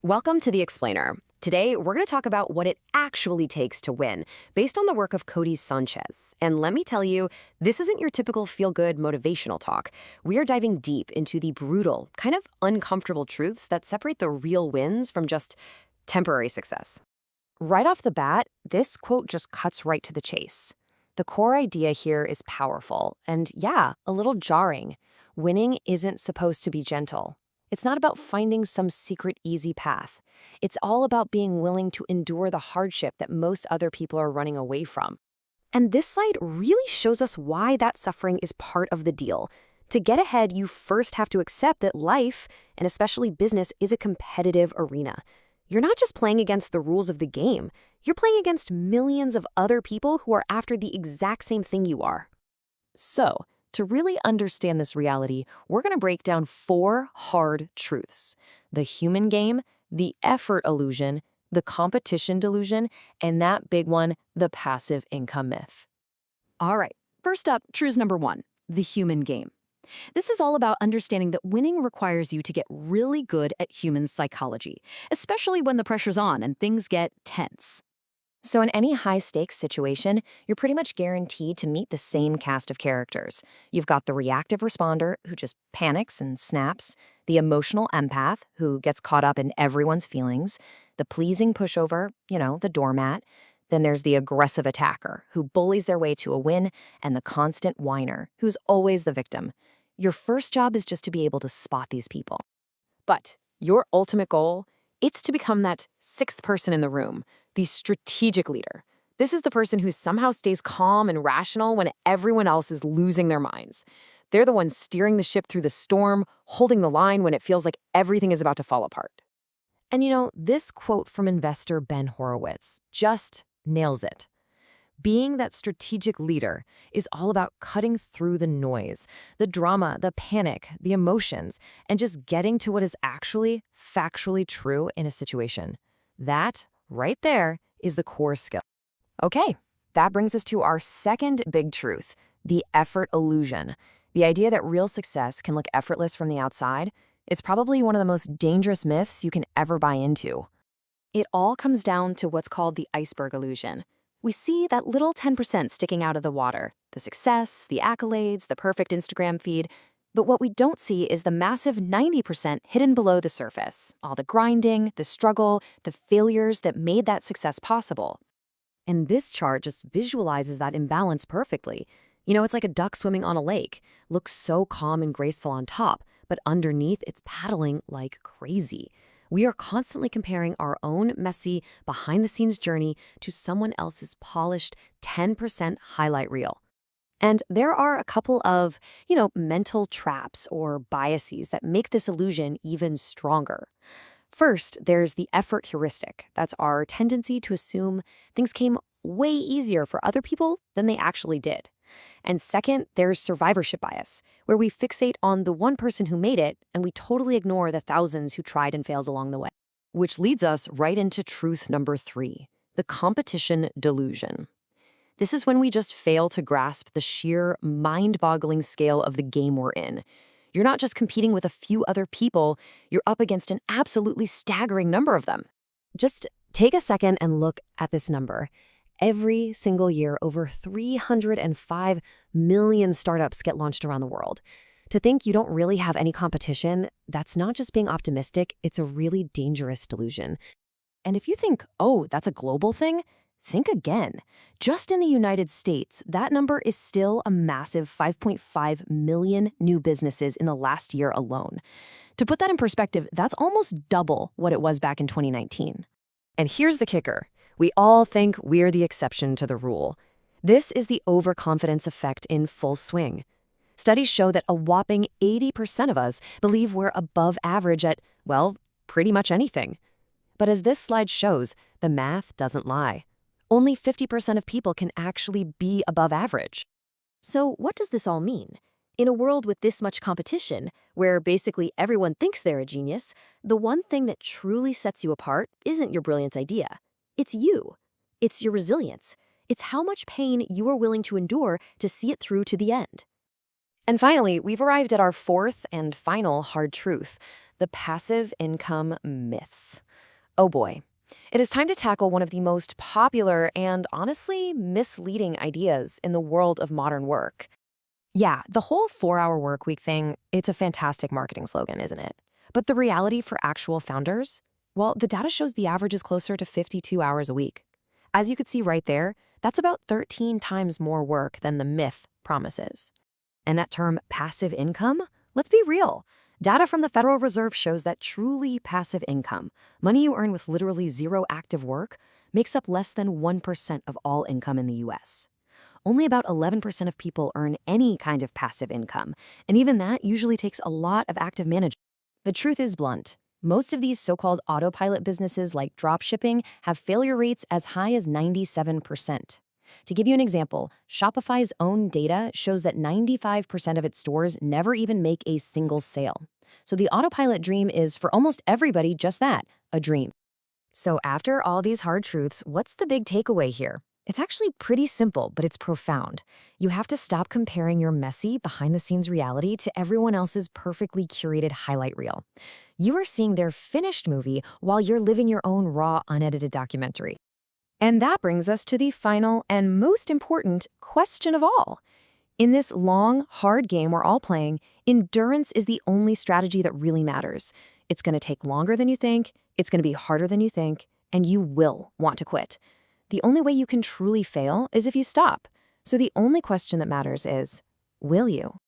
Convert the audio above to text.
Welcome to The Explainer. Today, we're going to talk about what it actually takes to win, based on the work of Cody Sanchez. And let me tell you, this isn't your typical feel-good motivational talk. We are diving deep into the brutal, kind of uncomfortable truths that separate the real wins from just temporary success. Right off the bat, this quote just cuts right to the chase. The core idea here is powerful, and yeah, a little jarring. Winning isn't supposed to be gentle. It's not about finding some secret easy path. It's all about being willing to endure the hardship that most other people are running away from. And this slide really shows us why that suffering is part of the deal. To get ahead, you first have to accept that life, and especially business, is a competitive arena. You're not just playing against the rules of the game. You're playing against millions of other people who are after the exact same thing you are. So, to really understand this reality, we're going to break down 4 hard truths: the human game, the effort illusion, the competition delusion, and that big one, the passive income myth. All right, first up, truth number 1, the human game. This is all about understanding that winning requires you to get really good at human psychology, especially when the pressure's on and things get tense. So in any high-stakes situation, you're pretty much guaranteed to meet the same cast of characters. You've got the reactive responder, who just panics and snaps, the emotional empath, who gets caught up in everyone's feelings, the pleasing pushover, the doormat. Then there's the aggressive attacker, who bullies their way to a win, and the constant whiner, who's always the victim. Your first job is just to be able to spot these people. But your ultimate goal, it's to become that 6th person in the room, the strategic leader. This is the person who somehow stays calm and rational when everyone else is losing their minds. They're the ones steering the ship through the storm, holding the line when it feels like everything is about to fall apart. And this quote from investor Ben Horowitz just nails it. Being that strategic leader is all about cutting through the noise, the drama, the panic, the emotions, and just getting to what is actually factually true in a situation. That, right there, is the core skill. Okay, that brings us to our second big truth, the effort illusion. The idea that real success can look effortless from the outside. It's probably one of the most dangerous myths you can ever buy into. It all comes down to what's called the iceberg illusion. We see that little 10% sticking out of the water, the success, the accolades, the perfect Instagram feed. But what we don't see is the massive 90% hidden below the surface, all the grinding, the struggle, the failures that made that success possible. And this chart just visualizes that imbalance perfectly. It's like a duck swimming on a lake. Looks so calm and graceful on top, but underneath it's paddling like crazy. We are constantly comparing our own messy, behind-the-scenes journey to someone else's polished 10% highlight reel. And there are a couple of, mental traps or biases that make this illusion even stronger. First, there's the effort heuristic. That's our tendency to assume things came way easier for other people than they actually did. And second, there's survivorship bias, where we fixate on the one person who made it and we totally ignore the thousands who tried and failed along the way. Which leads us right into truth number 3, the competition delusion. This is when we just fail to grasp the sheer, mind-boggling scale of the game we're in. You're not just competing with a few other people, you're up against an absolutely staggering number of them. Just take a second and look at this number. Every single year, over 305 million startups get launched around the world. To think you don't really have any competition, that's not just being optimistic, it's a really dangerous delusion. And if you think, oh, that's a global thing, think again. Just in the United States, that number is still a massive 5.5 million new businesses in the last year alone. To put that in perspective, that's almost double what it was back in 2019. And here's the kicker. We all think we're the exception to the rule. This is the overconfidence effect in full swing. Studies show that a whopping 80% of us believe we're above average at, well, pretty much anything. But as this slide shows, the math doesn't lie. Only 50% of people can actually be above average. So what does this all mean? In a world with this much competition, where basically everyone thinks they're a genius, the one thing that truly sets you apart isn't your brilliant idea. It's you. It's your resilience. It's how much pain you are willing to endure to see it through to the end. And finally, we've arrived at our 4th and final hard truth, the passive income myth. Oh boy. It is time to tackle one of the most popular and honestly misleading ideas in the world of modern work. Yeah, the whole 4-hour work week thing, it's a fantastic marketing slogan, isn't it? But the reality for actual founders? Well, the data shows the average is closer to 52 hours a week. As you could see right there, that's about 13 times more work than the myth promises. And that term passive income? Let's be real. Data from the Federal Reserve shows that truly passive income, money you earn with literally zero active work, makes up less than 1% of all income in the US. Only about 11% of people earn any kind of passive income, and even that usually takes a lot of active management. The truth is blunt. Most of these so-called autopilot businesses like dropshipping have failure rates as high as 97%. To give you an example, Shopify's own data shows that 95% of its stores never even make a single sale. So the autopilot dream is for almost everybody just that, a dream. So after all these hard truths, what's the big takeaway here? It's actually pretty simple, but it's profound. You have to stop comparing your messy, behind-the-scenes reality to everyone else's perfectly curated highlight reel. You are seeing their finished movie while you're living your own raw, unedited documentary. And that brings us to the final and most important question of all. In this long, hard game we're all playing, endurance is the only strategy that really matters. It's going to take longer than you think, it's going to be harder than you think, and you will want to quit. The only way you can truly fail is if you stop. So the only question that matters is, will you?